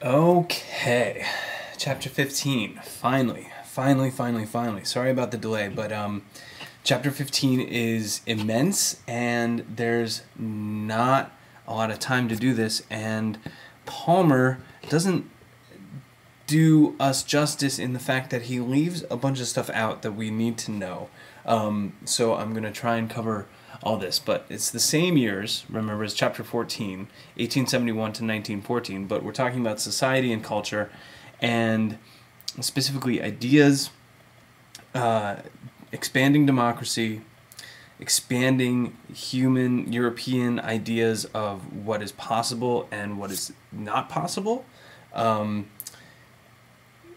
Okay, chapter 15. Finally. Sorry about the delay, but chapter 15 is immense, and there's not a lot of time to do this, and Palmer doesn't do us justice in the fact that he leaves a bunch of stuff out that we need to know. So I'm going to try and cover all this, but it's the same years, remember, as chapter 14, 1871 to 1914, but we're talking about society and culture, and specifically ideas, expanding democracy, expanding human European ideas of what is possible and what is not possible.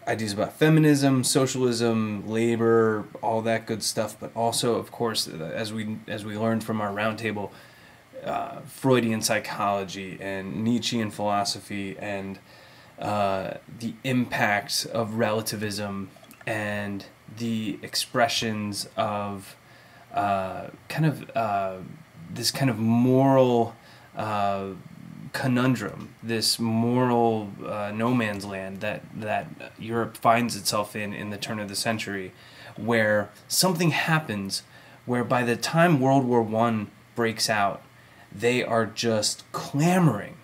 Ideas about feminism, socialism, labor, all that good stuff, but also, of course, as we learned from our roundtable, Freudian psychology and Nietzschean philosophy, and the impact of relativism and the expressions of this kind of moral conundrum, this moral no man's land that Europe finds itself in the turn of the century, where something happens where by the time World War I breaks out, they are just clamoring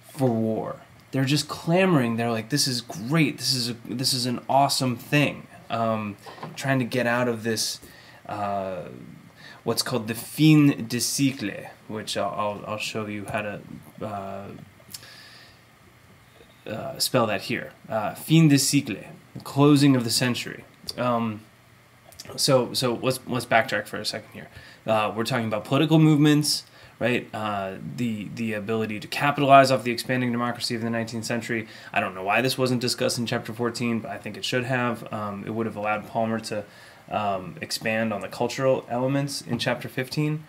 for war. They're just clamoring. They're like, this is great. This is an awesome thing. Trying to get out of this what's called the fin de cycle, which I'll show you how to spell that here. Fin de cycle, the closing of the century. So let's backtrack for a second here. We're talking about political movements, right? The ability to capitalize off the expanding democracy of the 19th century. I don't know why this wasn't discussed in chapter 14, but I think it should have. It would have allowed Palmer to expand on the cultural elements in chapter 15.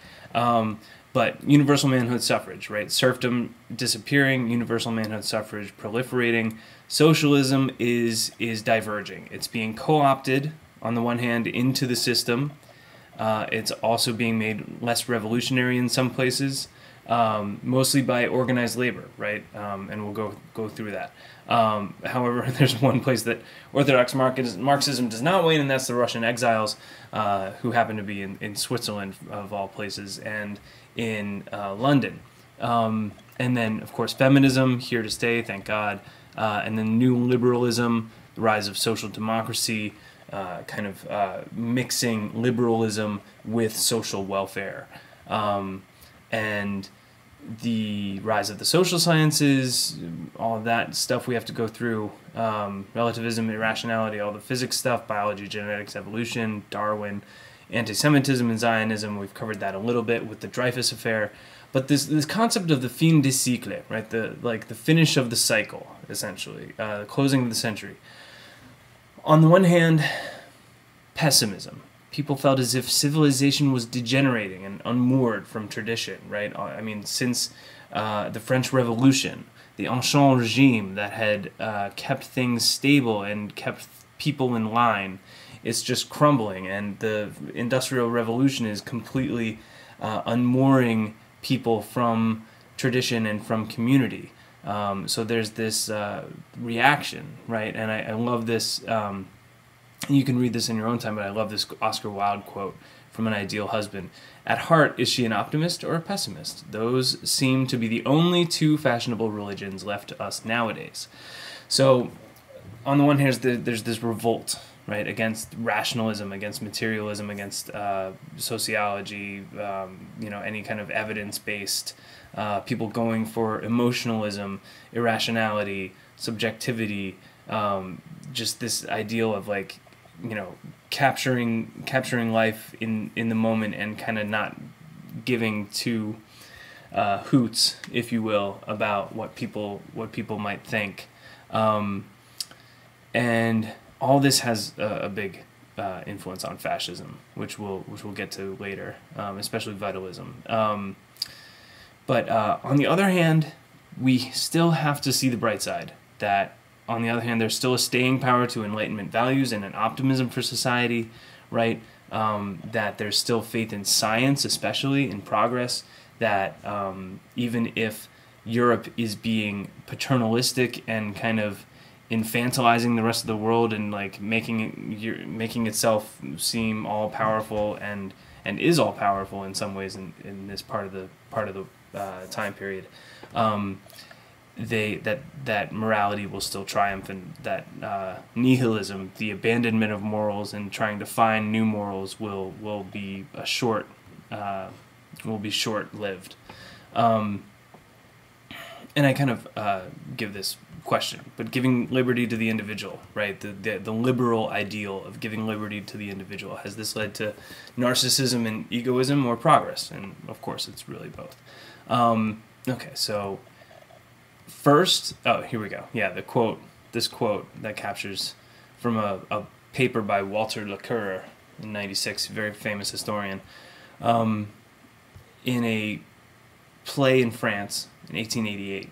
But universal manhood suffrage, right? Serfdom disappearing, universal manhood suffrage proliferating. Socialism is diverging. It's being co-opted, on the one hand, into the system. It's also being made less revolutionary in some places, mostly by organized labor, right? And we'll go through that. However, there's one place that Orthodox Marxism does not wane, and that's the Russian exiles, who happen to be in Switzerland, of all places, and in London. And then, of course, feminism, here to stay, thank God. And then new liberalism, the rise of social democracy, mixing liberalism with social welfare. And the rise of the social sciences, all of that stuff we have to go through, relativism, irrationality, all the physics stuff, biology, genetics, evolution, Darwin, anti-Semitism and Zionism. We've covered that a little bit with the Dreyfus affair. But this concept of the fin de cycle, right, the finish of the cycle, essentially, the closing of the century. On the one hand, pessimism. People felt as if civilization was degenerating and unmoored from tradition, right? I mean, since the French Revolution, the Ancien regime that had kept things stable and kept people in line, it's just crumbling, and the Industrial Revolution is completely unmooring people from tradition and from community. So there's this reaction, right? And I love this. You can read this in your own time, but I love this Oscar Wilde quote from An Ideal Husband. At heart, is she an optimist or a pessimist? Those seem to be the only two fashionable religions left to us nowadays. So, on the one hand, there's this revolt, right, against rationalism, against materialism, against sociology, any kind of evidence-based, people going for emotionalism, irrationality, subjectivity, just this ideal of capturing life in the moment and kind of not giving two hoots, if you will, about what people might think, and all this has a big influence on fascism, which we'll get to later, especially vitalism. But on the other hand, we still have to see the bright side. That, on the other hand, there's still a staying power to Enlightenment values and an optimism for society, right? That there's still faith in science, especially in progress. That even if Europe is being paternalistic and kind of infantilizing the rest of the world and like making itself seem all powerful and is all powerful in some ways in this part of the time period. That morality will still triumph, and that nihilism, the abandonment of morals and trying to find new morals, will be short-lived. And I kind of give this question, but giving liberty to the individual, right? The liberal ideal of giving liberty to the individual, has this led to narcissism and egoism or progress? And of course, it's really both. Okay, so first, here we go. Yeah, this quote that captures from a paper by Walter Lecoeur in '96, very famous historian, in a play in France in 1888.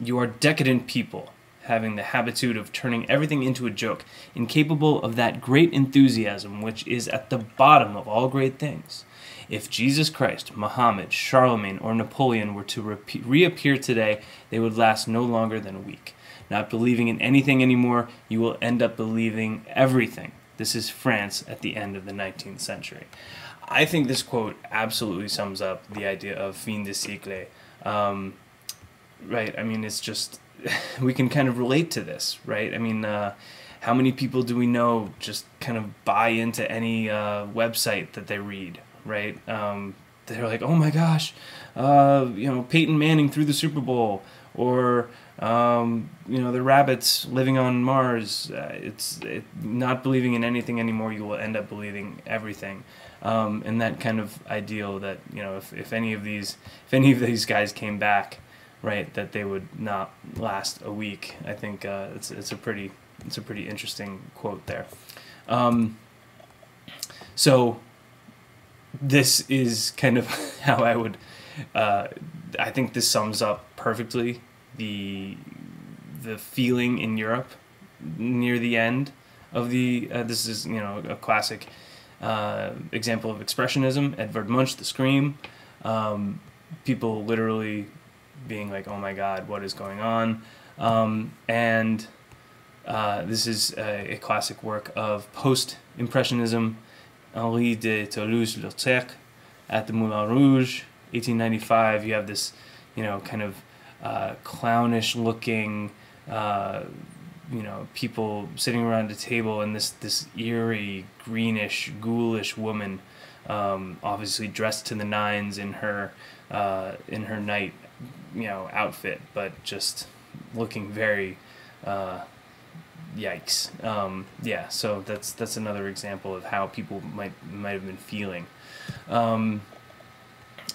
You are decadent people, having the habitude of turning everything into a joke, incapable of that great enthusiasm which is at the bottom of all great things. If Jesus Christ, Muhammad, Charlemagne, or Napoleon were to reappear today, they would last no longer than a week. Not believing in anything anymore, you will end up believing everything. This is France at the end of the 19th century. I think this quote absolutely sums up the idea of fin de siècle. Right, I mean, it's just, we can kind of relate to this, right? I mean, how many people do we know just kind of buy into any website that they read, right? They're like, oh my gosh, Peyton Manning threw the Super Bowl, or the rabbits living on Mars. Not believing in anything anymore, you will end up believing everything. And that kind of ideal that, if any of these guys came back, right, that they would not last a week. I think it's a pretty interesting quote there. So this is kind of how I would. I think this sums up perfectly the feeling in Europe near the end of the. This is a classic example of expressionism. Edvard Munch, The Scream. People literally being like, oh my God, what is going on? And this is a classic work of post-impressionism. Henri de Toulouse-Lautrec at the Moulin Rouge, 1895. You have this, kind of clownish-looking, people sitting around a table, and this eerie, greenish, ghoulish woman, obviously dressed to the nines in her night, outfit, but just looking very, yikes. So that's another example of how people might have been feeling.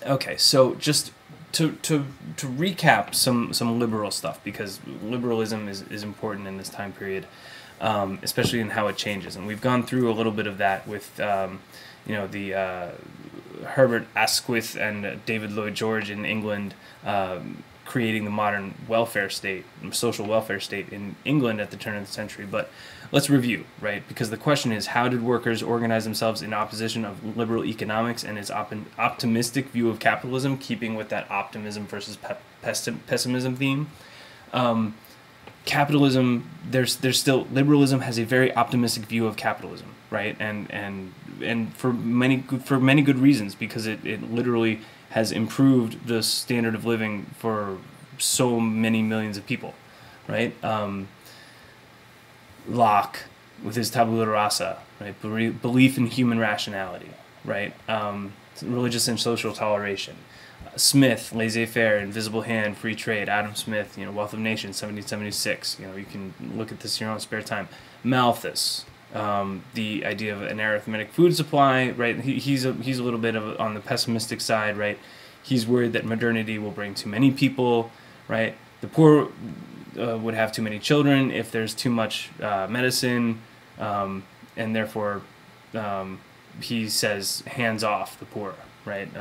Okay, so just to recap some liberal stuff, because liberalism is important in this time period, especially in how it changes, and we've gone through a little bit of that with the Herbert Asquith and David Lloyd George in England, creating the modern welfare state, social welfare state in England at the turn of the century. But let's review, right? Because the question is, how did workers organize themselves in opposition of liberal economics and its optimistic view of capitalism, keeping with that optimism versus pessimism theme? Capitalism, there's still, liberalism has a very optimistic view of capitalism, right? And for many good reasons, because it literally has improved the standard of living for so many millions of people, right? Locke with his tabula rasa, right? Belief in human rationality, right? Religious and social toleration. Smith, laissez-faire, invisible hand, free trade. Adam Smith, Wealth of Nations, 1776. You can look at this in your own spare time. Malthus, the idea of an arithmetic food supply, right? He's a little bit on the pessimistic side, right? He's worried that modernity will bring too many people, right? The poor would have too many children if there's too much medicine, and therefore he says hands off the poor, right?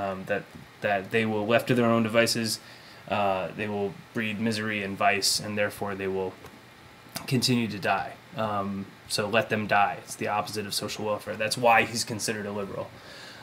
That they will, left to their own devices, they will breed misery and vice, and therefore they will continue to die. So let them die. It's the opposite of social welfare. That's why he's considered a liberal.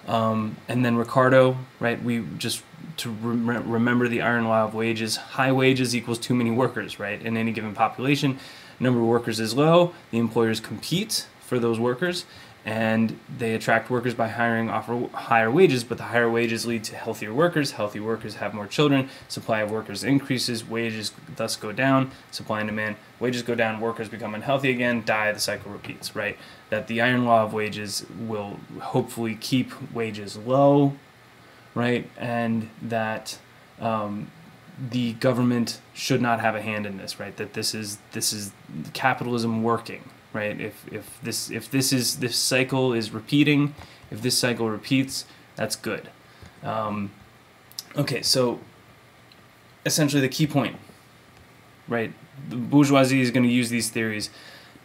And then Ricardo, right? We just remember the iron law of wages. High wages equals too many workers, right? In any given population, number of workers is low. The employers compete for those workers, and they attract workers by offer higher wages, but the higher wages lead to healthier workers. Healthy workers have more children. Supply of workers increases. Wages thus go down. Supply and demand. Wages go down. Workers become unhealthy again. Die. The cycle repeats, right? That the iron law of wages will hopefully keep wages low, right? And that the government should not have a hand in this, right? That this is capitalism working. Right. If this cycle is repeating, if this cycle repeats, that's good. Okay, so essentially the key point, right? The bourgeoisie is going to use these theories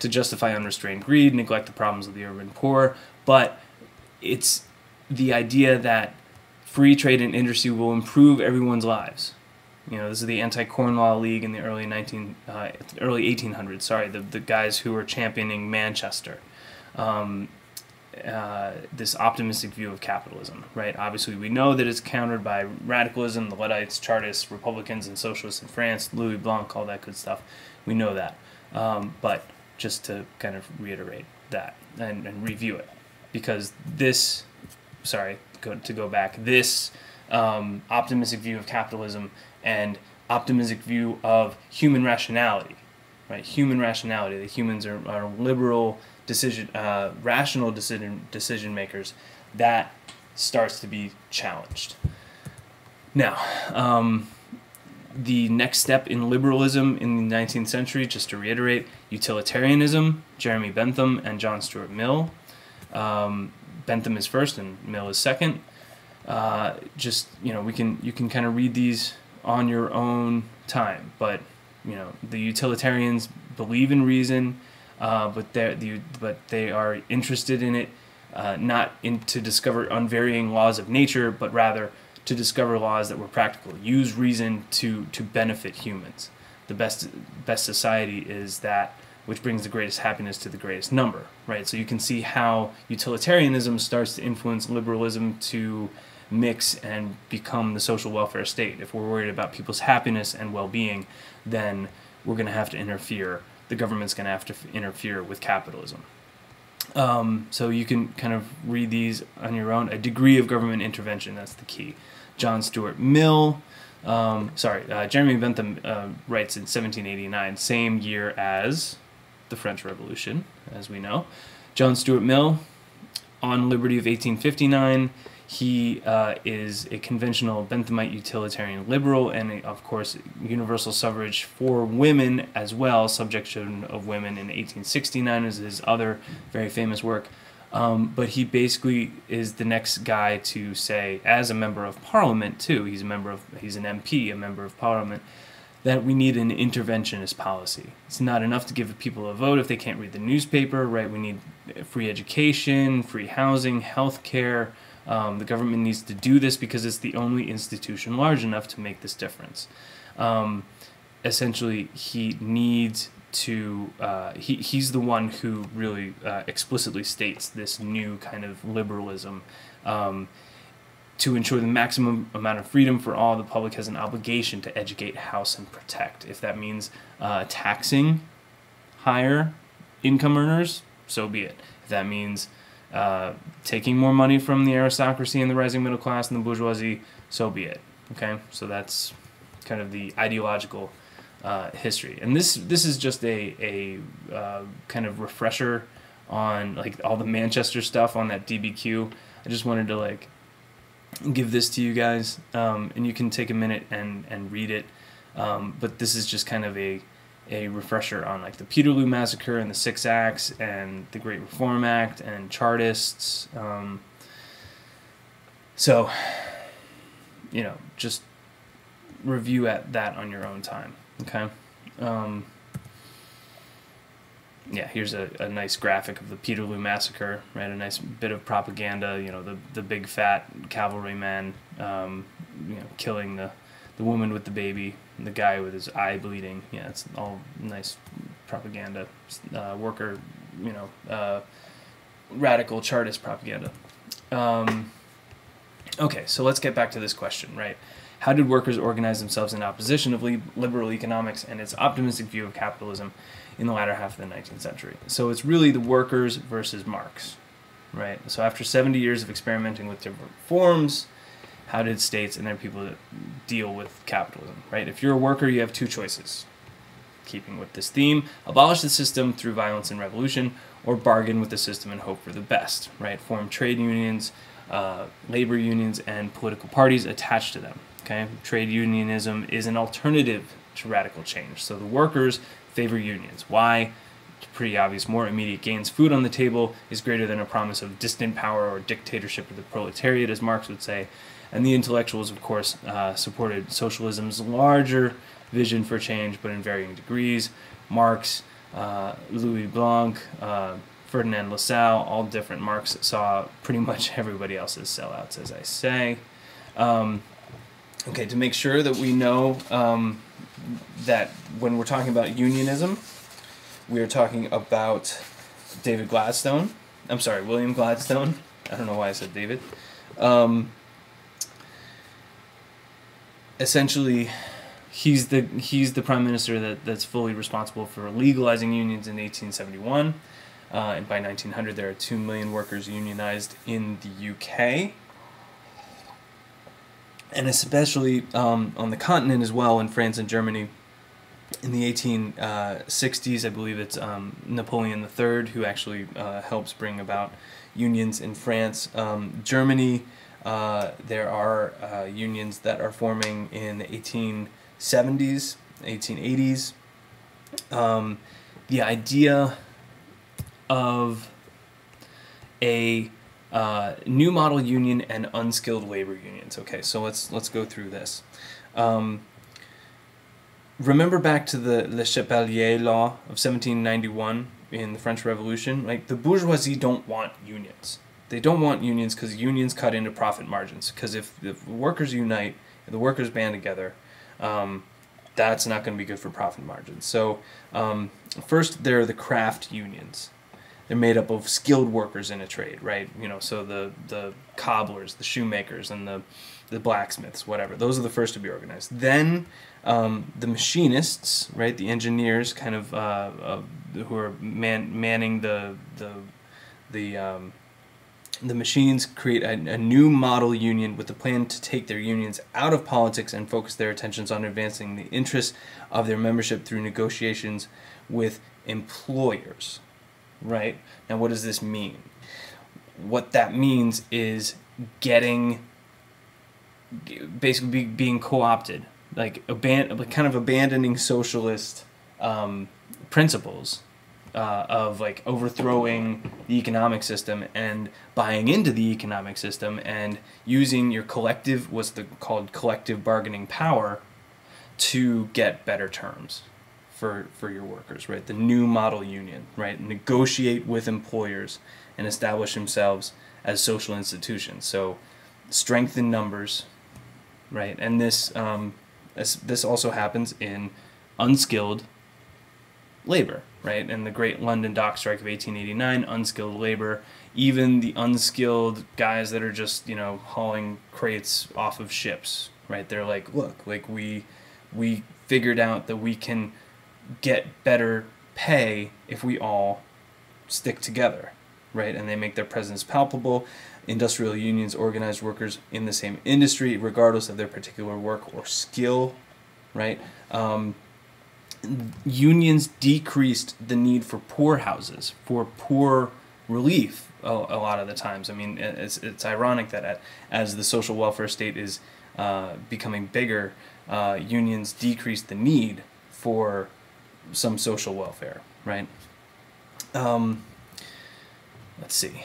to justify unrestrained greed, neglect the problems of the urban poor, but it's the idea that free trade and industry will improve everyone's lives. You know, this is the Anti-Corn Law League in the early 1800s. Sorry, the guys who were championing Manchester. This optimistic view of capitalism, right? Obviously, we know that it's countered by radicalism, the Luddites, Chartists, Republicans, and Socialists in France, Louis Blanc, all that good stuff. We know that. But just to kind of reiterate that and review it, because this, to go back, this optimistic view of capitalism and optimistic view of human rationality, right? Human rationality, that humans are liberal rational decision makers, that starts to be challenged. Now, the next step in liberalism in the 19th century, just to reiterate, utilitarianism, Jeremy Bentham and John Stuart Mill. Bentham is first and Mill is second. You can kind of read these on your own time, but the utilitarians believe in reason, but they are interested in it not to discover unvarying laws of nature, but rather to discover laws that were practical. Use reason to benefit humans. The best society is that which brings the greatest happiness to the greatest number, right? So you can see how utilitarianism starts to influence liberalism to mix and become the social welfare state. If we're worried about people's happiness and well-being, then we're going to have to interfere. The government's going to have to interfere with capitalism. So you can kind of read these on your own. A degree of government intervention, that's the key. John Stuart Mill, Jeremy Bentham writes in 1789, same year as the French Revolution, as we know. John Stuart Mill, On Liberty of 1859, he is a conventional Benthamite utilitarian liberal, and of course universal suffrage for women as well, subjection of women in 1869 is his other very famous work. But he basically is the next guy to say, as a member of parliament too, he's an MP, a member of parliament, that we need an interventionist policy. It's not enough to give people a vote if they can't read the newspaper, right? We need free education, free housing, health care. The government needs to do this because it's the only institution large enough to make this difference. Essentially, he needs to, he's the one who really explicitly states this new kind of liberalism to ensure the maximum amount of freedom for all. The public has an obligation to educate, house, and protect. If that means taxing higher income earners, so be it. If that means taking more money from the aristocracy and the rising middle class and the bourgeoisie, so be it. Okay, so that's kind of the ideological history, and this is just a kind of refresher on like all the Manchester stuff on that DBQ. I just wanted to like give this to you guys, and you can take a minute and read it. But this is just kind of a refresher on like the Peterloo Massacre and the Six Acts and the Great Reform Act and Chartists. So, just review that on your own time. Okay. Here's a nice graphic of the Peterloo Massacre, right? A nice bit of propaganda. The big fat cavalryman, killing the woman with the baby, and the guy with his eye bleeding. Yeah, it's all nice propaganda, worker, radical Chartist propaganda. Okay, so let's get back to this question, right? How did workers organize themselves in opposition of liberal economics and its optimistic view of capitalism in the latter half of the 19th century? So it's really the workers versus Marx, right? So after 70 years of experimenting with different forms, how did states and their people deal with capitalism, right? If you're a worker, you have two choices. Keeping with this theme, abolish the system through violence and revolution, or bargain with the system and hope for the best, right? Form trade unions, labor unions, and political parties attached to them, okay? Trade unionism is an alternative to radical change. So the workers favor unions. Why? It's pretty obvious. More immediate gains. Food on the table is greater than a promise of distant power or dictatorship of the proletariat, as Marx would say. And the intellectuals, of course, supported socialism's larger vision for change, but in varying degrees. Marx, Louis Blanc, Ferdinand Lassalle, all different. Marx saw pretty much everybody else as sellouts, as I say. Okay, to make sure that we know that when we're talking about unionism, we are talking about David Gladstone. I'm sorry, William Gladstone. I don't know why I said David. Essentially, he's the prime minister that's fully responsible for legalizing unions in 1871, and by 1900 there are 2 million workers unionized in the UK, and especially on the continent as well, in France and Germany. In the 1860s, I believe it's Napoleon III who actually helps bring about unions in France. Germany, there are unions that are forming in the 1870s, 1880s. The idea of a new model union and unskilled labor unions. Okay, so let's go through this. Remember back to the Le Chapelier law of 1791 in the French Revolution? Like, the bourgeoisie don't want unions. They don't want unions because unions cut into profit margins. Because if the workers unite, if the workers band together, that's not going to be good for profit margins. So first, there are the craft unions. They're made up of skilled workers in a trade, right? You know, so the cobblers, the shoemakers, and the blacksmiths, whatever. Those are the first to be organized. Then the machinists, right? The engineers, kind of who are manning the machines, create a new model union with the plan to take their unions out of politics and focus their attentions on advancing the interests of their membership through negotiations with employers, right? Now, what does this mean? What that means is basically being co-opted, like kind of abandoning socialist principles of like overthrowing the economic system and buying into the economic system and using your collective, called collective bargaining power, to get better terms for your workers, right? The new model union, right? Negotiate with employers and establish themselves as social institutions. So strength in numbers, right? And this also happens in unskilled labor, right? And the Great London Dock Strike of 1889, unskilled labor, even the unskilled guys that are just, hauling crates off of ships, right? They're like, look, like we figured out that we can get better pay if we all stick together, right? And they make their presence palpable. Industrial unions organize workers in the same industry, regardless of their particular work or skill, right? Unions decreased the need for poorhouses, for poor relief a lot of the times. I mean, it's ironic that as the social welfare state is becoming bigger, unions decrease the need for some social welfare, right? Let's see.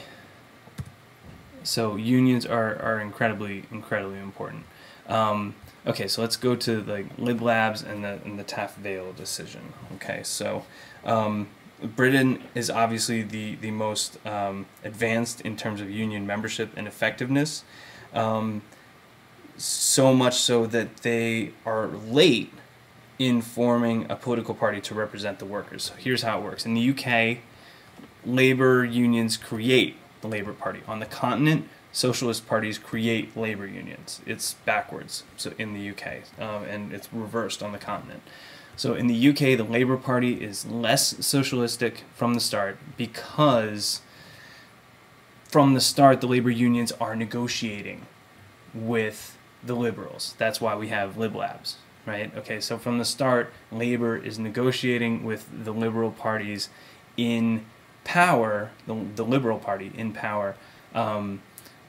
So unions are incredibly important. Okay, so let's go to the Lib Labs and the Taft-Vale decision. Okay, so Britain is obviously the most advanced in terms of union membership and effectiveness. So much so that they are late in forming a political party to represent the workers. So here's how it works. In the UK, labor unions create the Labour Party. On the continent, socialist parties create labor unions. It's backwards, so in the UK, and it's reversed on the continent. So in the UK, the Labour Party is less socialistic from the start because from the start the labor unions are negotiating with the liberals. That's why we have Lib Labs, right? Okay, so from the start, Labour is negotiating with the liberal parties in power, the Liberal Party in power,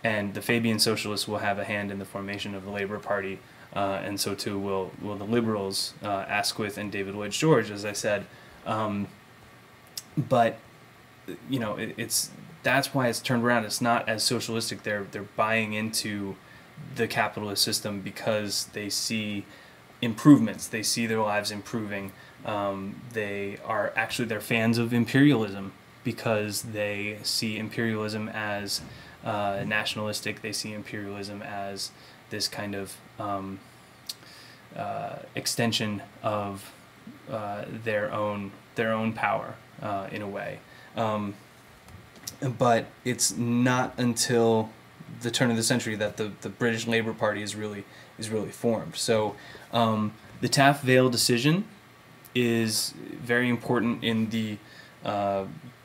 and the Fabian Socialists will have a hand in the formation of the Labour Party, and so too will the Liberals, Asquith and David Lloyd George, as I said. But you know, that's why it's turned around. It's not as socialistic. They're buying into the capitalist system because they see improvements. They see their lives improving. They're fans of imperialism because they see imperialism as nationalistic. They see imperialism as this kind of extension of their own power in a way. But it's not until the turn of the century that the British Labour Party is really formed. So the Taft Vale decision is very important in the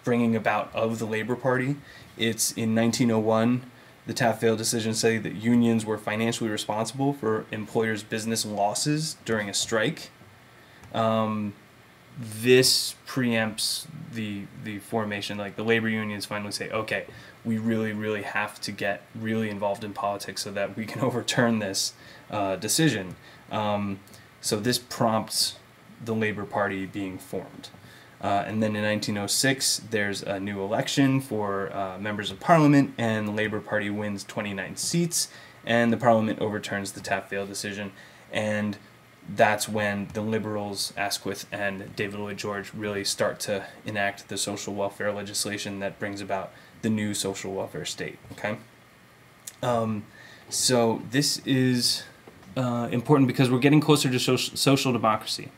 bringing about of the Labour Party. It's in 1901. The Taft Vale decision said that unions were financially responsible for employers' business losses during a strike. This preempts the formation. Like, the labor unions finally say, okay, we really have to get really involved in politics so that we can overturn this decision. So this prompts the Labour Party being formed. And then in 1906, there's a new election for members of Parliament, and the Labour Party wins 29 seats, and the Parliament overturns the Taft Vale decision, and that's when the Liberals, Asquith and David Lloyd George, really start to enact the social welfare legislation that brings about the new social welfare state. Okay, so this is important because we're getting closer to social democracy.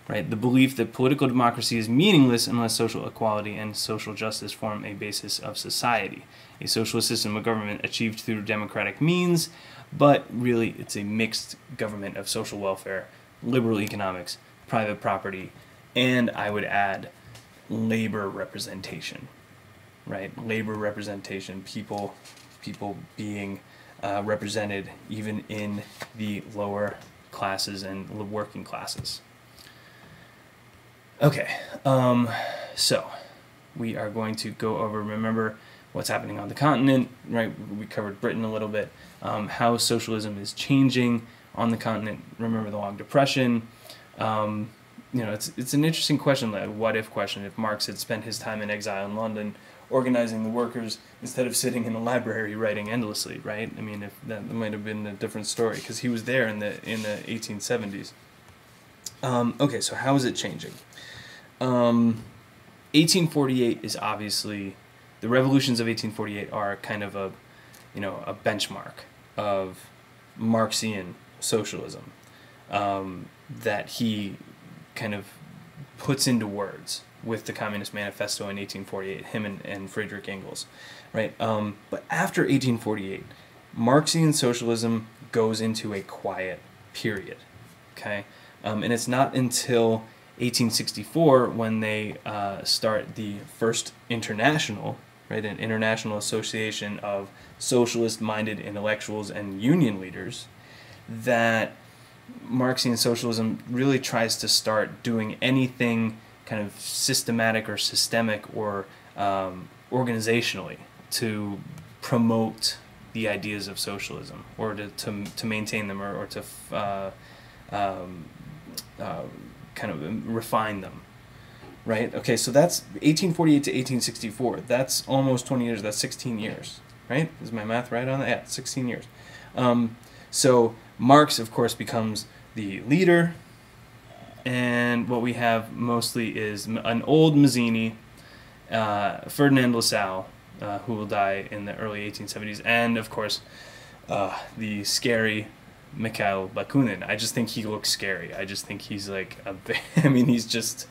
Right? The belief that political democracy is meaningless unless social equality and social justice form a basis of society. A socialist system of government achieved through democratic means, but really it's a mixed government of social welfare, liberal economics, private property, and I would add labor representation. Right? Labor representation, people being represented even in the lower classes and working classes. Okay, so we are going to go over, remember what's happening on the continent, right? We covered Britain a little bit, how socialism is changing on the continent. Remember the Long Depression. You know, it's an interesting question, like a what-if question. If Marx had spent his time in exile in London organizing the workers instead of sitting in a library writing endlessly, right? I mean, if that might have been a different story because he was there in the 1870s. Okay, so how is it changing? 1848 is obviously, the revolutions of 1848 are kind of a benchmark of Marxian socialism that he kind of puts into words with the Communist Manifesto in 1848, him and Friedrich Engels, right? But after 1848, Marxian socialism goes into a quiet period, okay? And it's not until 1864 when they start the first international, right, an international association of socialist-minded intellectuals and union leaders, that Marxian socialism really tries to start doing anything kind of systematic or systemic or organizationally to promote the ideas of socialism or to maintain them or to kind of refine them, right? Okay, so that's 1848 to 1864. That's almost 20 years. That's 16 years, right? Is my math right on that? Yeah, 16 years. So Marx, of course, becomes the leader, and what we have mostly is an old Mazzini, Ferdinand Lassalle, who will die in the early 1870s, and of course the scary Mikhail Bakunin. I just think he looks scary. I just think he's like I mean, he's just,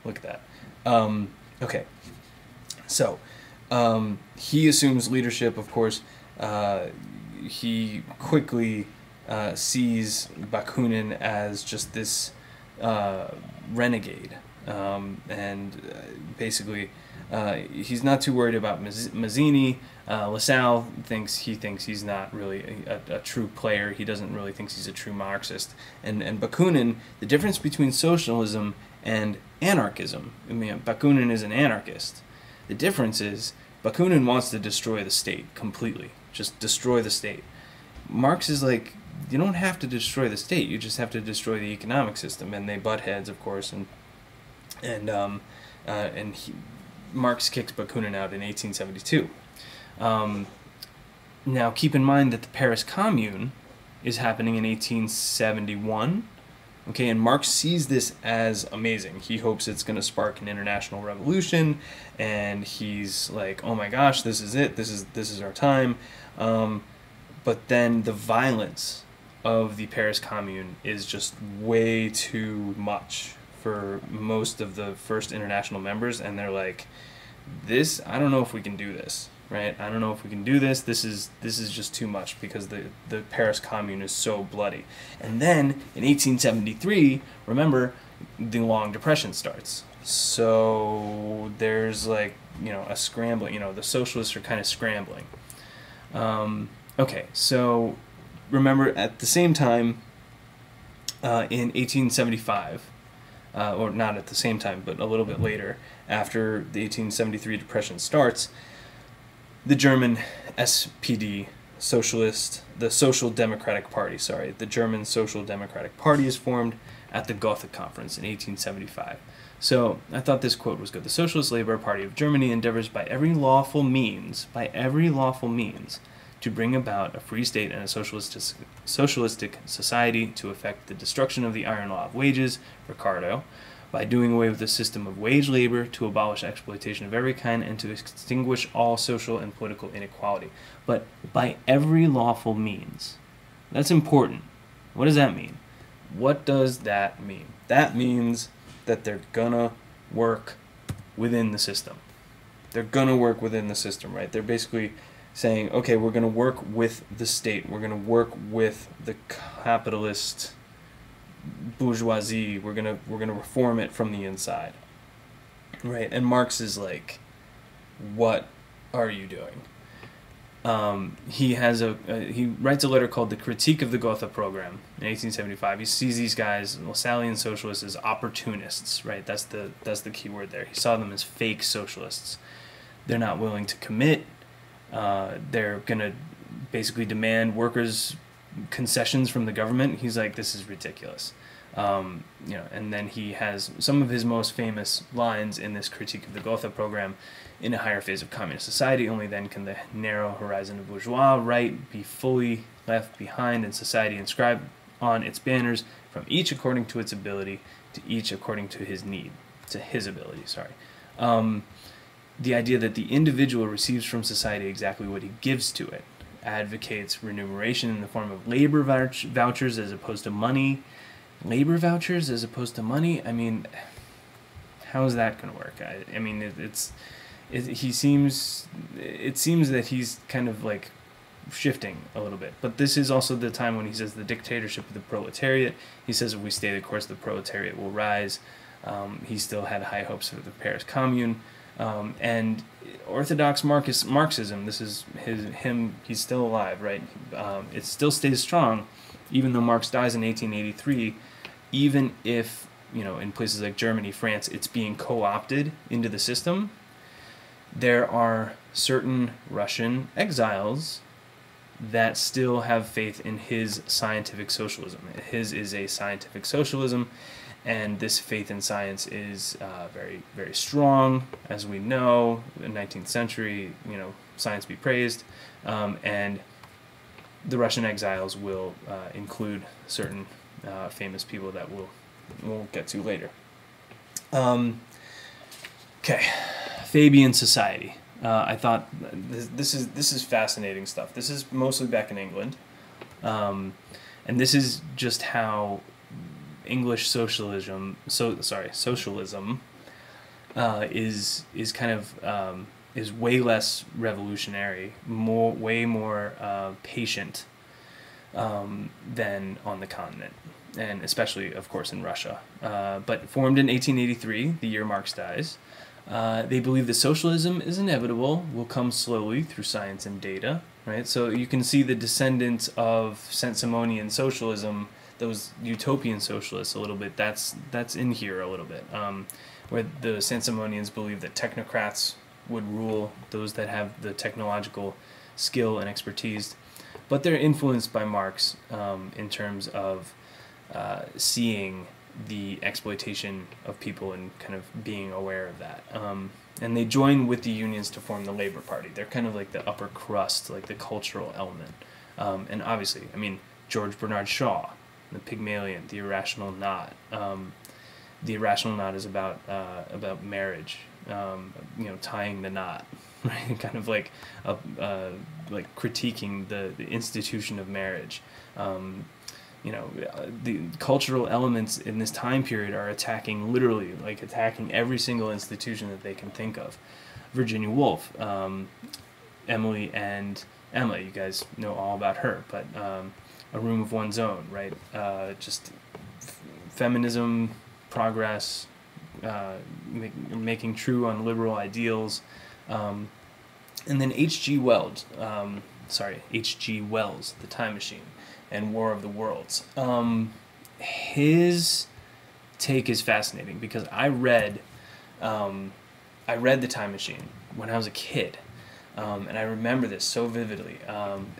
look at that. Okay, so he assumes leadership, of course, he quickly sees Bakunin as just this renegade, and basically he's not too worried about Mazzini. LaSalle thinks he's not really a true player. He doesn't really think he's a true Marxist. And Bakunin, the difference between socialism and anarchism, I mean, Bakunin is an anarchist. The difference is Bakunin wants to destroy the state completely, just destroy the state. Marx is like, you don't have to destroy the state, you just have to destroy the economic system. And they butt heads, of course, and Marx kicks Bakunin out in 1872. Now, keep in mind that the Paris Commune is happening in 1871. Okay, and Marx sees this as amazing. He hopes it's going to spark an international revolution, and he's like, "Oh my gosh, this is it. This is our time." But then the violence of the Paris Commune is just way too much for most of the first international members, and they're like, "This, I don't know if we can do this." Right? I don't know if we can do this. This is just too much because the Paris Commune is so bloody. And then in 1873, remember, the Long Depression starts. So there's like, a scrambling. The socialists are kind of scrambling. Okay, so remember at the same time, in 1875, or not at the same time, but a little bit later, after the 1873 Depression starts, the German SPD, the Social Democratic Party, the German Social Democratic Party is formed at the Gotha Conference in 1875. So I thought this quote was good. The Socialist Labor Party of Germany endeavors by every lawful means, to bring about a free state and a socialistic society to effect the destruction of the iron law of wages, Ricardo, by doing away with the system of wage labor, to abolish exploitation of every kind, and to extinguish all social and political inequality. But by every lawful means. That's important. What does that mean? What does that mean? That means that they're gonna work within the system. They're gonna work within the system, right? They're basically saying, okay, we're gonna work with the state. We're gonna work with the capitalist bourgeoisie. We're gonna reform it from the inside, right? And Marx is like, what are you doing? He writes a letter called The Critique of the Gotha Program in 1875. He sees these guys, Lassallean socialists, as opportunists, right? That's the key word there. He saw them as fake socialists. They're not willing to commit. They're gonna basically demand workers' concessions from the government. He's like, this is ridiculous. And then he has some of his most famous lines in this Critique of the Gotha Program. In a higher phase of communist society, only then can the narrow horizon of bourgeois right be fully left behind, and society inscribed on its banners, from each according to its ability, to each according to his need, to his ability, the idea that the individual receives from society exactly what he gives to it, advocates remuneration in the form of labor vouchers as opposed to money. Labor vouchers as opposed to money? I mean, how is that going to work? I mean, it seems that he's kind of like shifting a little bit. But this is also the time when he says the dictatorship of the proletariat. He says if we stay the course, the proletariat will rise. He still had high hopes for the Paris Commune. And Orthodox Marxism, this is him, he's still alive, right? It still stays strong, even though Marx dies in 1883, even if, in places like Germany, France, it's being co-opted into the system. There are certain Russian exiles that still have faith in his scientific socialism. His is a scientific socialism, and this faith in science is very, very strong, as we know. In the 19th century, science be praised, and the Russian exiles will include certain famous people that we'll get to later. Okay, Fabian society. I thought this is fascinating stuff. This is mostly back in England, and this is just how English socialism is kind of is way less revolutionary, way more patient than on the continent, and especially, of course, in Russia. But formed in 1883, the year Marx dies, they believe that socialism is inevitable, will come slowly through science and data, right? So you can see the descendants of Saint-Simonian socialism, those utopian socialists, a little bit. That's in here a little bit, where the Saint-Simonians believe that technocrats would rule, those that have the technological skill and expertise. But they're influenced by Marx in terms of seeing the exploitation of people and kind of being aware of that. And they join with the unions to form the Labor Party. They're kind of like the upper crust, like the cultural element. And obviously, I mean, George Bernard Shaw, the Pygmalion, the Irrational Knot. The Irrational Knot is about marriage, tying the knot, right? Kind of like critiquing the institution of marriage. The cultural elements in this time period are attacking every single institution that they can think of. Virginia Woolf, Emily and Emma, you guys know all about her, but A Room of One's Own, right? Just feminism, progress, making true on liberal ideals. And then H.G. Wells, The Time Machine and War of the Worlds. His take is fascinating because I read The Time Machine when I was a kid, and I remember this so vividly.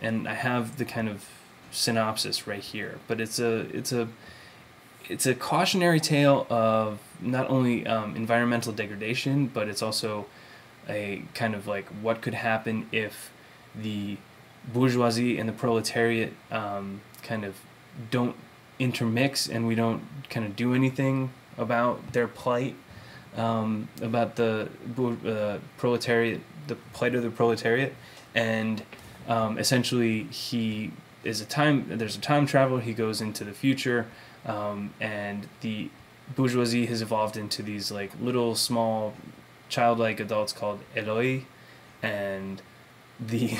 And I have the kind of synopsis right here, but it's a cautionary tale of not only environmental degradation, but it's also a kind of like what could happen if the bourgeoisie and the proletariat kind of don't intermix and we don't kind of do anything about their plight, about the proletariat, the plight of the proletariat. And essentially there's a time travel, he goes into the future, and the bourgeoisie has evolved into these like little small childlike adults called Eloi, and the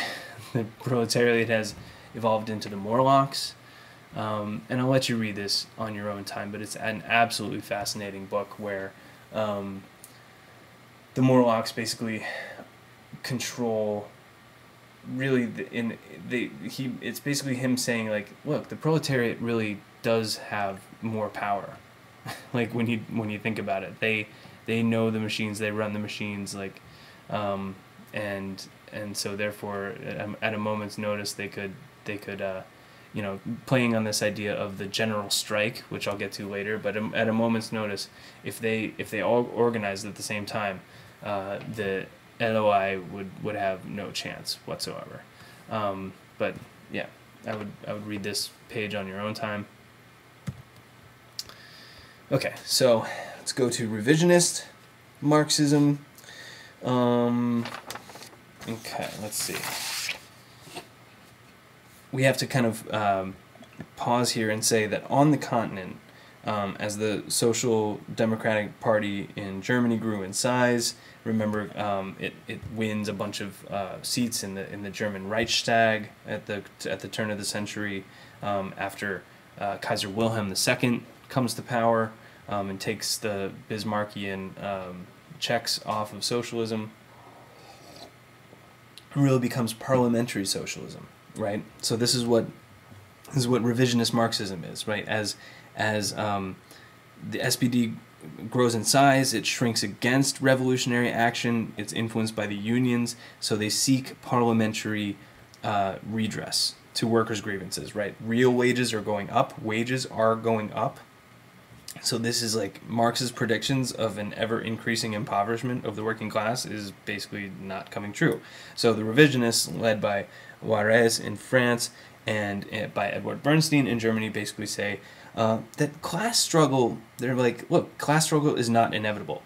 proletariat has evolved into the Morlocks. And I'll let you read this on your own time, but it's an absolutely fascinating book where the Morlocks basically control really it's basically him saying like, look, the proletariat really does have more power. Like when you think about it, they know the machines, they run the machines, like and so therefore at a moment's notice they could playing on this idea of the general strike, which I'll get to later, but at a moment's notice, if they all organized at the same time, the LOI would have no chance whatsoever. But yeah, I would read this page on your own time. Okay, so let's go to revisionist Marxism. Okay, let's see. We have to kind of pause here and say that on the continent, as the Social Democratic Party in Germany grew in size, remember it wins a bunch of seats in the German Reichstag at the turn of the century, after Kaiser Wilhelm II comes to power and takes the Bismarckian checks off of socialism. It really becomes parliamentary socialism, right? So this is what revisionist Marxism is, right? As the SPD grows in size, it shrinks against revolutionary action. It's influenced by the unions, so they seek parliamentary redress to workers' grievances, right? Real wages are going up. Wages are going up. So this is like Marx's predictions of an ever-increasing impoverishment of the working class is basically not coming true. So the revisionists, led by Juarez in France and by Edward Bernstein in Germany, basically say that class struggle, they're like, look, class struggle is not inevitable.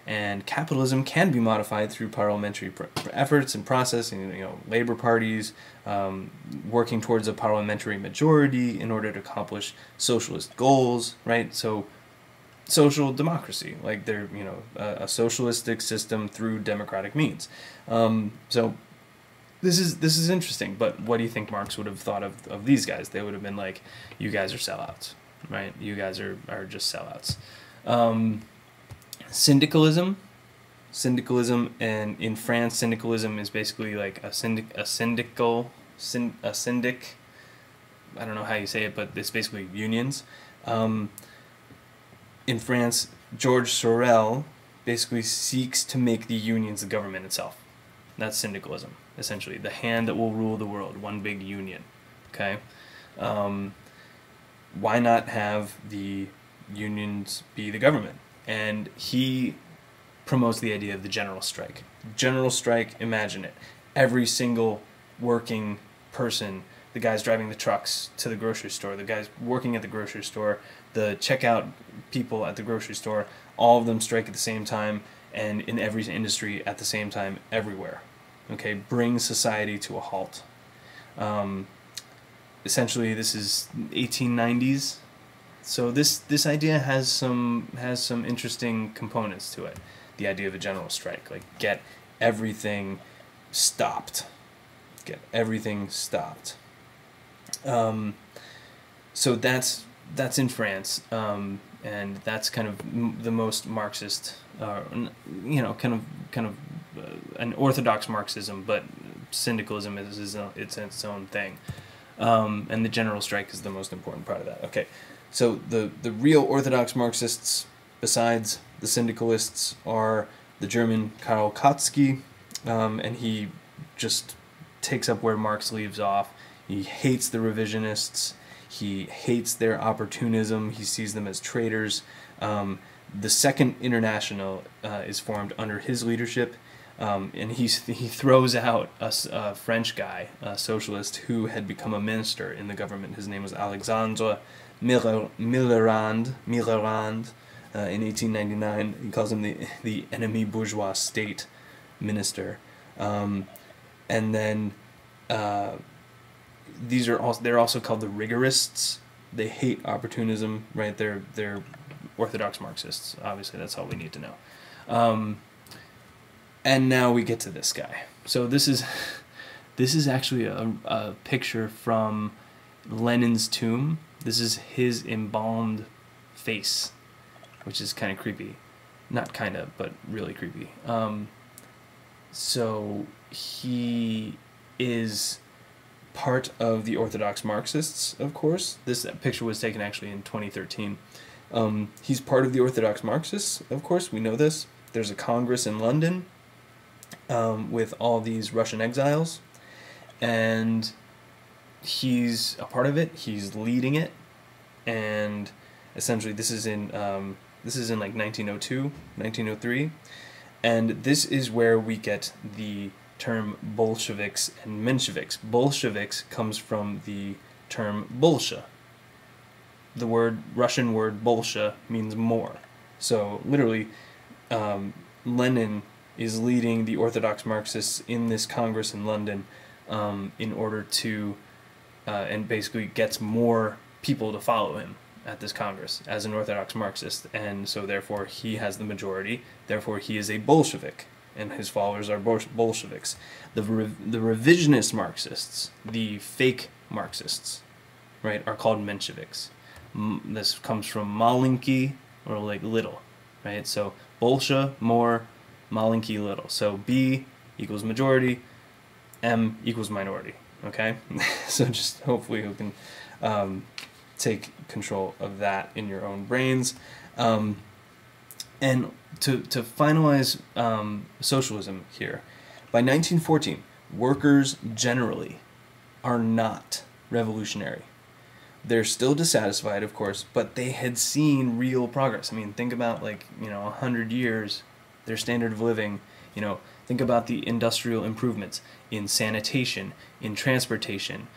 And capitalism can be modified through parliamentary efforts and process, and labor parties working towards a parliamentary majority in order to accomplish socialist goals, right? So social democracy, like they're a socialistic system through democratic means. So this is interesting. But what do you think Marx would have thought of these guys? They would have been like, you guys are sellouts, right? You guys are just sellouts. Syndicalism, and in France, syndicalism is basically like a syndic. I don't know how you say it, but it's basically unions. In France, George Sorel basically seeks to make the unions the government itself. That's syndicalism, essentially. The hand that will rule the world, one big union. Okay? Why not have the unions be the government? And he promotes the idea of the general strike. General strike, imagine it. Every single working person, the guys driving the trucks to the grocery store, the guys working at the grocery store, the checkout people at the grocery store, all of them strike at the same time, and in every industry at the same time, everywhere. Okay, bring society to a halt. Essentially, this is 1890s, so this idea has some interesting components to it. The idea of a general strike, like get everything stopped. Get everything stopped. So that's in France, and that's kind of the most Marxist, kind of an orthodox Marxism, but syndicalism is its own thing, and the general strike is the most important part of that. Okay, so the real orthodox Marxists, besides the syndicalists, are the German Karl Kautsky, and he just takes up where Marx leaves off. He hates the revisionists. He hates their opportunism. He sees them as traitors. The Second International is formed under his leadership, and he throws out a French guy, a socialist, who had become a minister in the government. His name was Alexandre Millerand. In 1899, he calls him the enemy bourgeois state minister, and then they're also called the rigorists. They hate opportunism, right? They're orthodox Marxists. Obviously, that's all we need to know. And now we get to this guy. So this is actually a picture from Lenin's tomb. This is his embalmed face, which is kind of creepy. Not kind of, but really creepy. So he is part of the Orthodox Marxists, of course. This picture was taken actually in 2013. He's part of the Orthodox Marxists, of course, we know this. There's a congress in London with all these Russian exiles, and he's a part of it. He's leading it, and essentially this is in like 1902, 1903, and this is where we get the term Bolsheviks and Mensheviks. Bolsheviks comes from the term Bolshe. The Russian word Bolshe means more. So literally, Lenin is leading the Orthodox Marxists in this Congress in London in order to, and basically gets more people to follow him at this Congress as an Orthodox Marxist, and so therefore he has the majority, therefore he is a Bolshevik, and his followers are Bolsheviks. The revisionist Marxists, the fake Marxists, right, are called Mensheviks. This comes from malinki, or like little, right? So Bolshe, more, malinki, little. So B equals majority, M equals minority, okay? So just hopefully you can take control of that in your own brains. And to finalize socialism here, by 1914, workers generally are not revolutionary. They're still dissatisfied, of course, but they had seen real progress. I mean, think about 100 years, their standard of living, think about the industrial improvements in sanitation, in transportation,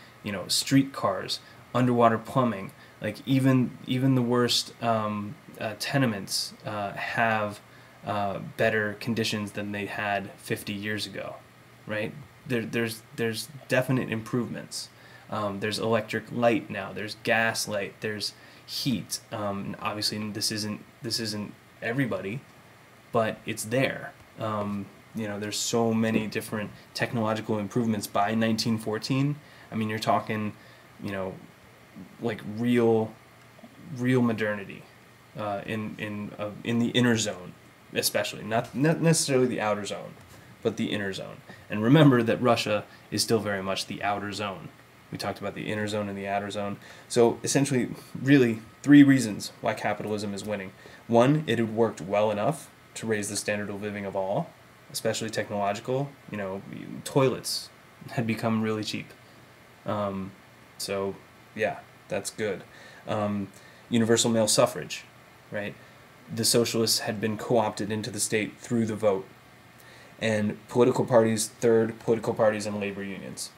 streetcars, underwater plumbing. Like even the worst tenements have better conditions than they had 50 years ago, right? There's definite improvements. There's electric light now. There's gas light. There's heat. And obviously, this isn't everybody, but it's there. There's so many different technological improvements by 1914. I mean, you're talking, like real modernity in the inner zone, especially not necessarily the outer zone, but the inner zone. And remember that Russia is still very much the outer zone. We talked about the inner zone and the outer zone. So essentially, really, 3 reasons why capitalism is winning. 1, it had worked well enough to raise the standard of living of all, especially technological. Toilets had become really cheap. So, yeah, that's good. Universal male suffrage, right? The socialists had been co-opted into the state through the vote. And political parties, third, political parties and labor unions.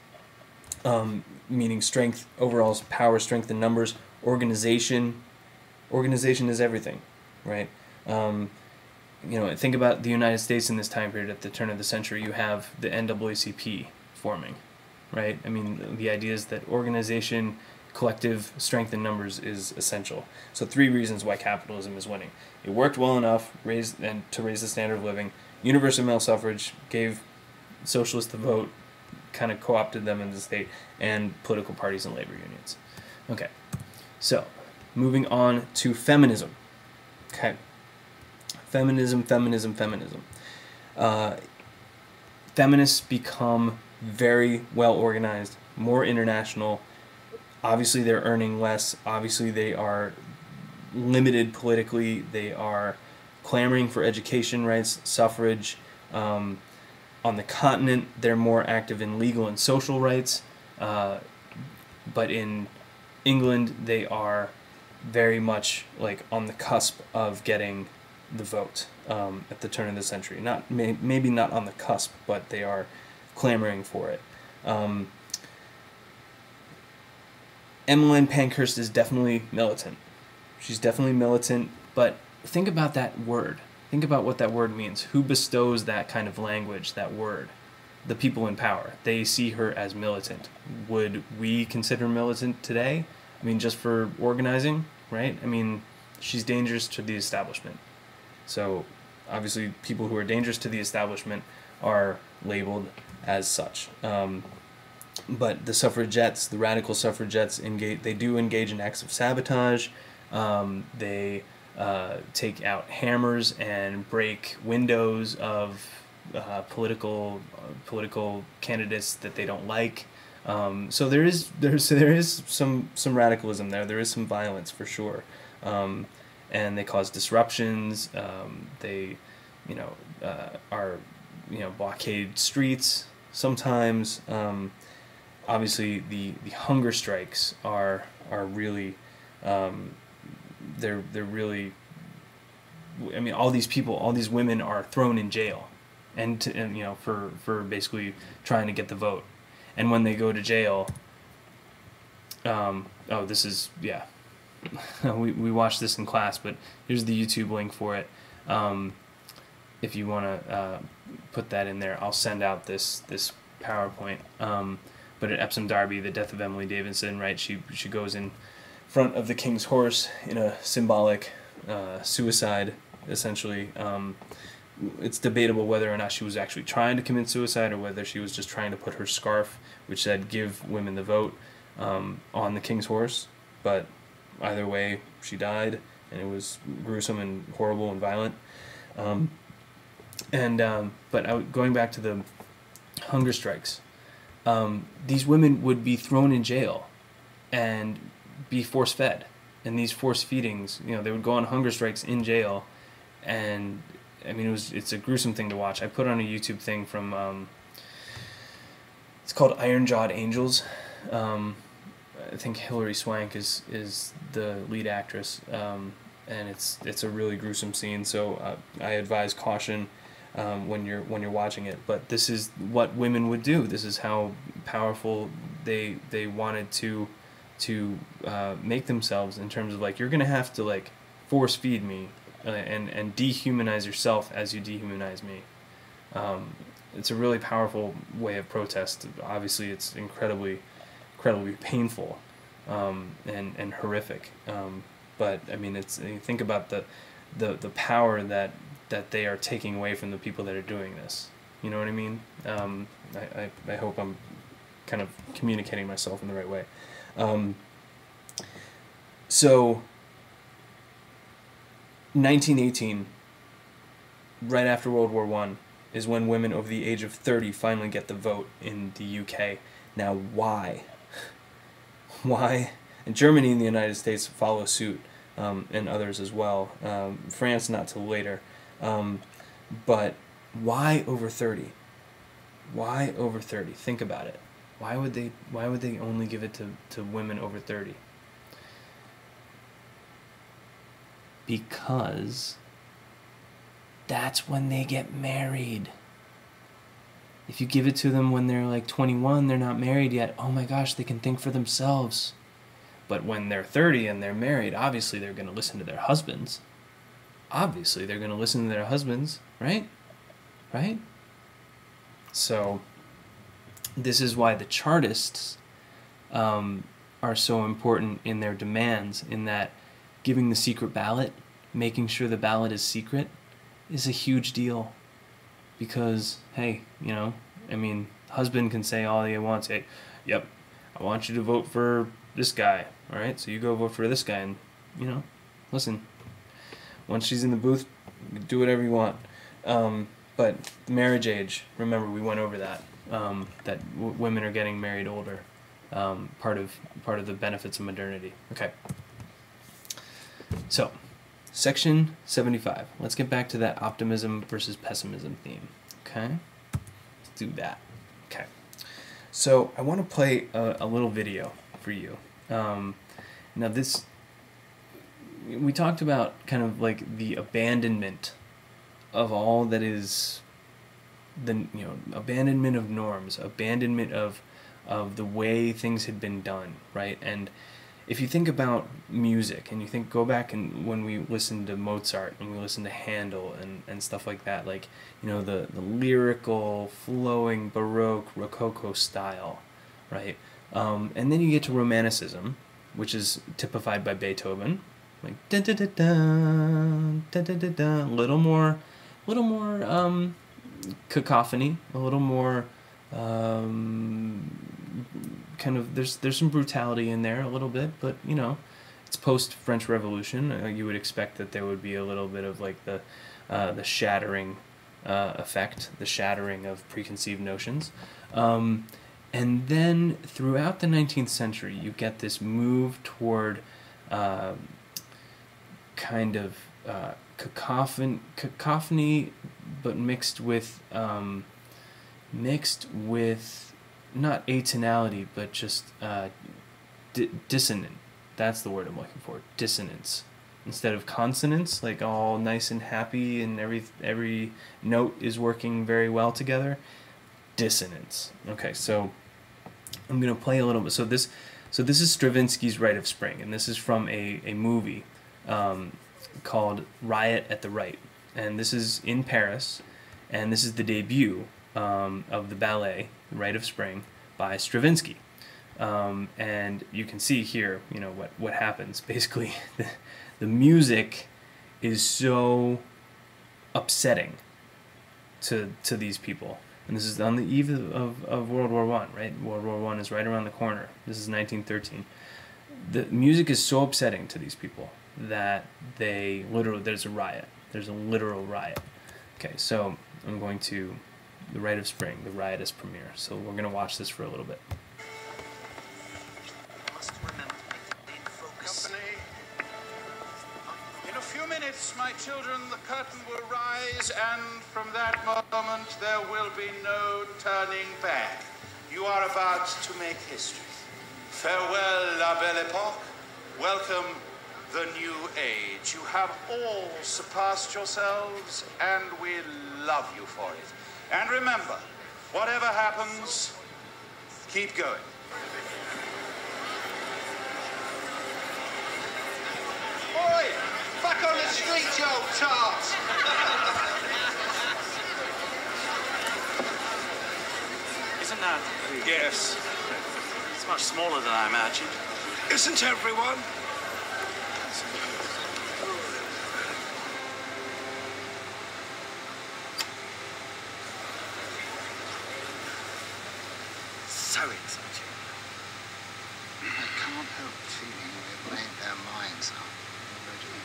Meaning strength, overall power, strength in numbers, organization. Organization is everything, right? Think about the United States in this time period. At the turn of the century, you have the NAACP forming, right? I mean, the idea is that organization, collective strength in numbers is essential. So 3 reasons why capitalism is winning. It worked well enough to raise the standard of living. Universal male suffrage gave socialists the vote, kind of co-opted them into the state, and political parties and labor unions. Okay, so moving on to feminism. Okay, feminism. Feminists become very well organized, more international. Obviously, they're earning less. Obviously, they are limited politically. They are clamoring for education rights, suffrage. On the continent, they're more active in legal and social rights. But in England, they are very much like on the cusp of getting the vote at the turn of the century. Maybe not on the cusp, but they are clamoring for it. Emmeline Pankhurst is definitely militant. She's definitely militant, but think about that word. Think about what that word means. Who bestows that kind of language, that word? The people in power. They see her as militant. Would we consider militant today? I mean, just for organizing, right? I mean, she's dangerous to the establishment. So, obviously, people who are dangerous to the establishment are labeled as such. But the suffragettes, the radical suffragettes, they do engage in acts of sabotage. They take out hammers and break windows of political candidates that they don't like. So there is some radicalism there. There is some violence for sure, and they cause disruptions. They are blockade streets sometimes. Obviously, the hunger strikes are really. They're really. I mean, all these women are thrown in jail, and for basically trying to get the vote, and when they go to jail. This is we watched this in class, but here's the YouTube link for it. If you want to put that in there, I'll send out this PowerPoint. But at Epsom Derby, the death of Emily Davidson, right? She goes in front of the king's horse in a symbolic suicide, essentially. It's debatable whether or not she was actually trying to commit suicide or whether she was just trying to put her scarf, which said "Give women the vote," on the king's horse. But either way, she died, and it was gruesome and horrible and violent. But going back to the hunger strikes, these women would be thrown in jail and be force-fed. And these force feedings, they would go on hunger strikes in jail, and I mean it's a gruesome thing to watch. I put on a YouTube thing from it's called Iron Jawed Angels. I think Hilary Swank is the lead actress, and it's a really gruesome scene. So I advise caution when you're watching it. But this is what women would do. This is how powerful they wanted to make themselves, in terms of like, you're gonna have to like force feed me and dehumanize yourself as you dehumanize me. It's a really powerful way of protest. Obviously, it's incredibly painful and horrific. but I mean, you think about the power that they are taking away from the people that are doing this. You know what I mean? I hope I'm kind of communicating myself in the right way. So 1918, right after World War I, is when women over the age of 30 finally get the vote in the UK. Now, why? Why? And Germany and the United States follow suit, and others as well. France not till later. But why over 30? Why over 30? Think about it. Why would they only give it to women over 30? Because that's when they get married. If you give it to them when they're like 21, they're not married yet, oh my gosh, they can think for themselves. But when they're 30 and they're married, obviously they're going to listen to their husbands. Obviously they're going to listen to their husbands, right? Right? So this is why the Chartists are so important in their demands, in that giving the secret ballot, making sure the ballot is secret, is a huge deal. Because, hey, you know, I mean, husband can say all he wants. Hey, yep, I want you to vote for this guy. All right, so you go vote for this guy, and, you know, listen, once she's in the booth, do whatever you want. But marriage age, remember we went over that, that women are getting married older, part of the benefits of modernity. Okay. So, section 75. Let's get back to that optimism versus pessimism theme. Okay? Let's do that. Okay. So, I want to play a little video for you. Now this, we talked about kind of like the abandonment of all that is abandonment of norms, abandonment of the way things had been done, right? And if you think about music, and go back and when we listened to Mozart and we listened to Handel and stuff like that, like, you know, the lyrical, flowing, Baroque, Rococo style, right? And then you get to Romanticism, which is typified by Beethoven, like da da da da da da da da, a little more cacophony, a little more kind of there's some brutality in there a little bit, but you know, it's post French Revolution. You would expect that there would be a little bit of like the shattering effect, the shattering of preconceived notions. And then throughout the 19th century, you get this move toward kind of cacophony, but mixed with not atonality, but just dissonant. That's the word I'm looking for. Dissonance. Instead of consonance, like all nice and happy and every note is working very well together. Dissonance. Okay, so I'm gonna play a little bit. So this is Stravinsky's Rite of Spring, and this is from a movie called Riot at the Right, and this is in Paris, and this is the debut of the ballet Rite of Spring by Stravinsky. And you can see here, you know, what happens. Basically, the music is so upsetting to these people. And this is on the eve of World War I, right? World War I is right around the corner. This is 1913. The music is so upsetting to these people that there's a riot. There's a literal riot. Okay, so I'm going to the Rite of Spring, the riotous premiere. So we're going to watch this for a little bit. Company. In a few minutes, my children, the curtain will rise, and from that moment there will be no turning back. You are about to make history. Farewell, la belle époque. Welcome, the new age. You have all surpassed yourselves, and we love you for it. And remember, whatever happens, keep going. Oi! Back on the street, you old tart! Isn't that? Yes. It's much smaller than I imagined. Isn't everyone? so exciting. I can't help feeling they've made their minds up already.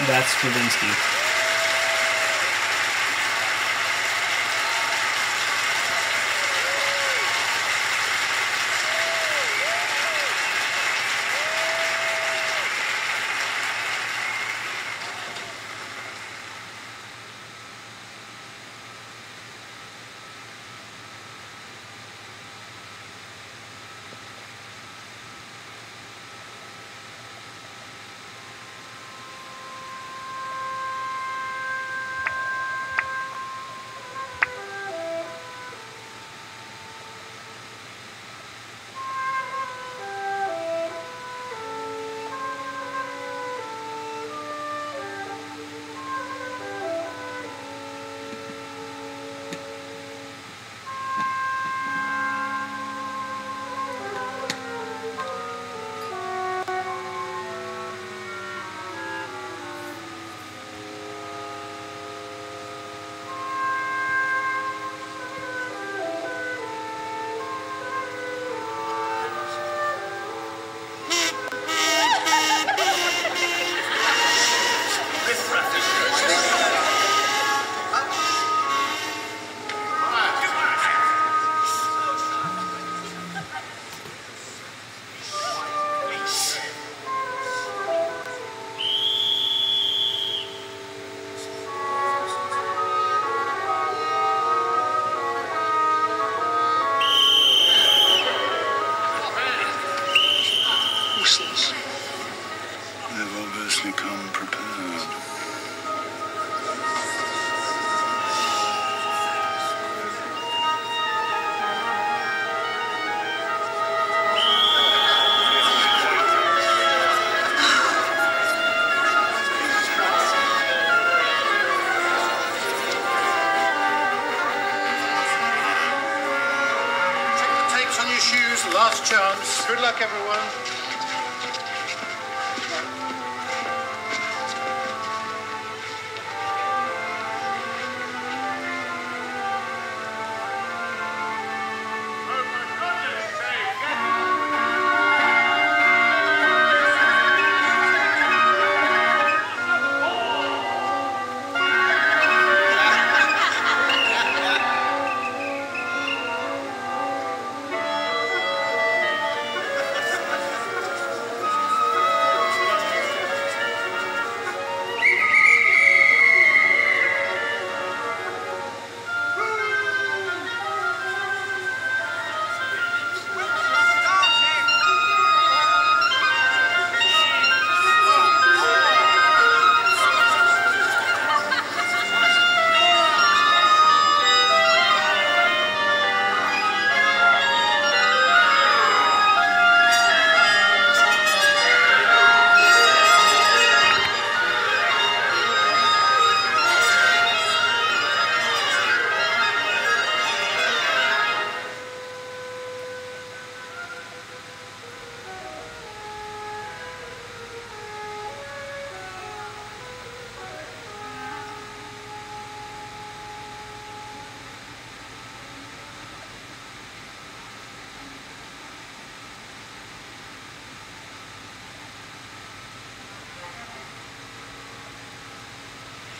That's Stravinsky. They've obviously come prepared. Check the tapes on your shoes, last chance. Good luck, everyone.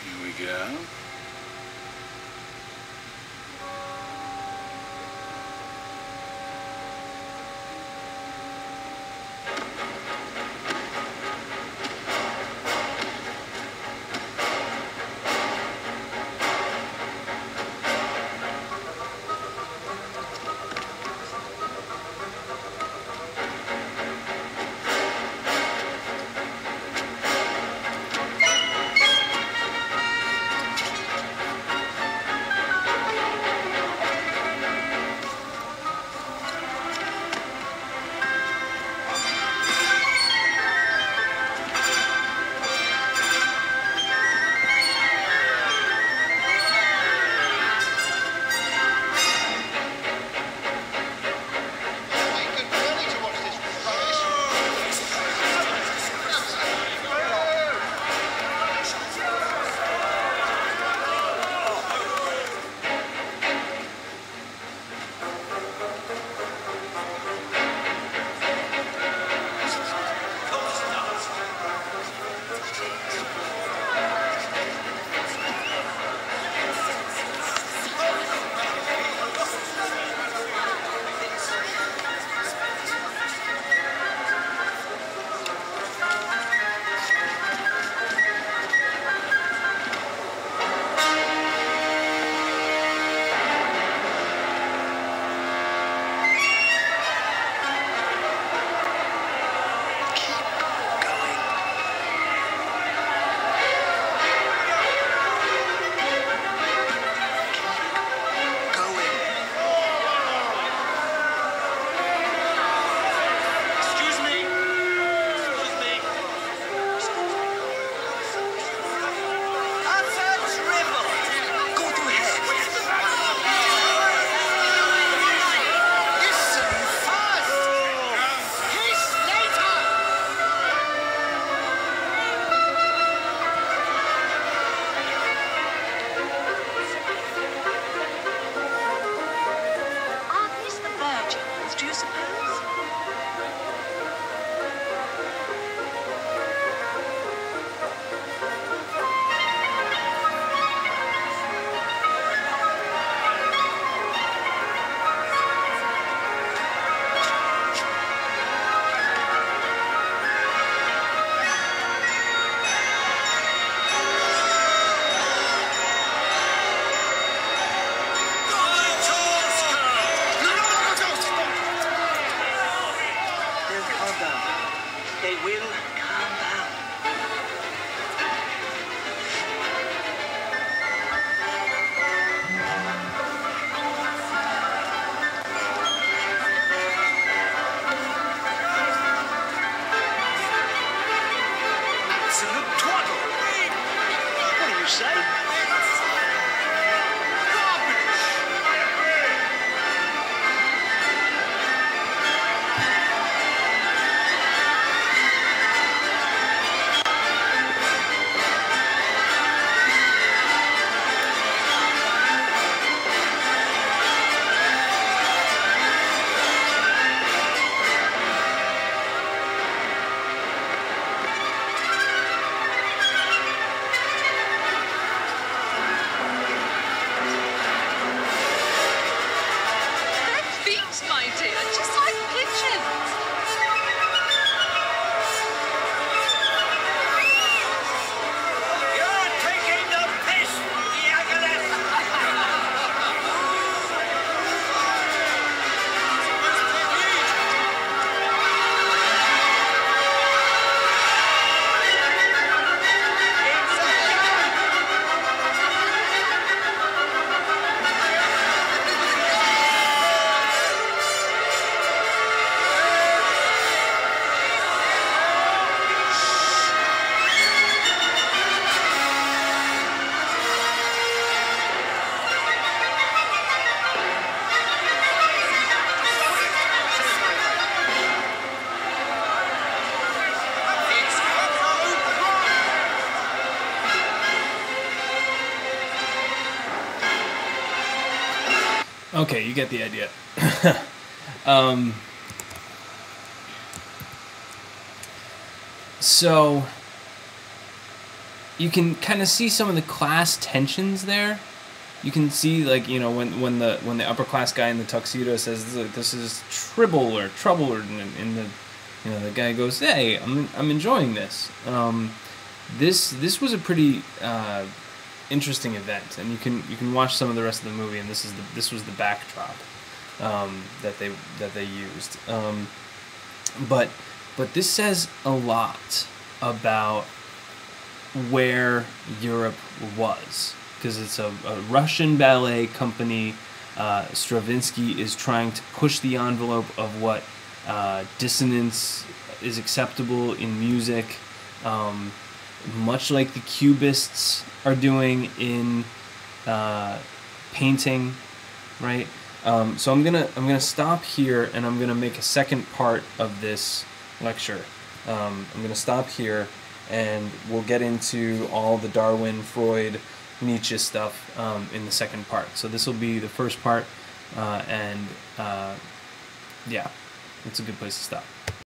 Here we go. my dear, just like pigeons. You're taking the piss, Diagolus! Okay, you get the idea. So you can kind of see some of the class tensions there. You can see, like, you know, when the upper class guy in the tuxedo says this is tribble or trouble, or in the, you know, the guy goes, hey, I'm enjoying this. This was a pretty interesting event, and you can watch some of the rest of the movie, and this was the backdrop that they used. But this says a lot about where Europe was, because it's a Russian ballet company. Stravinsky is trying to push the envelope of what dissonance is acceptable in music, much like the Cubists are doing in painting, right? So I'm gonna stop here, and I'm gonna make a second part of this lecture. I'm gonna stop here, and we'll get into all the Darwin, Freud, Nietzsche stuff in the second part. So this will be the first part, and yeah, it's a good place to stop.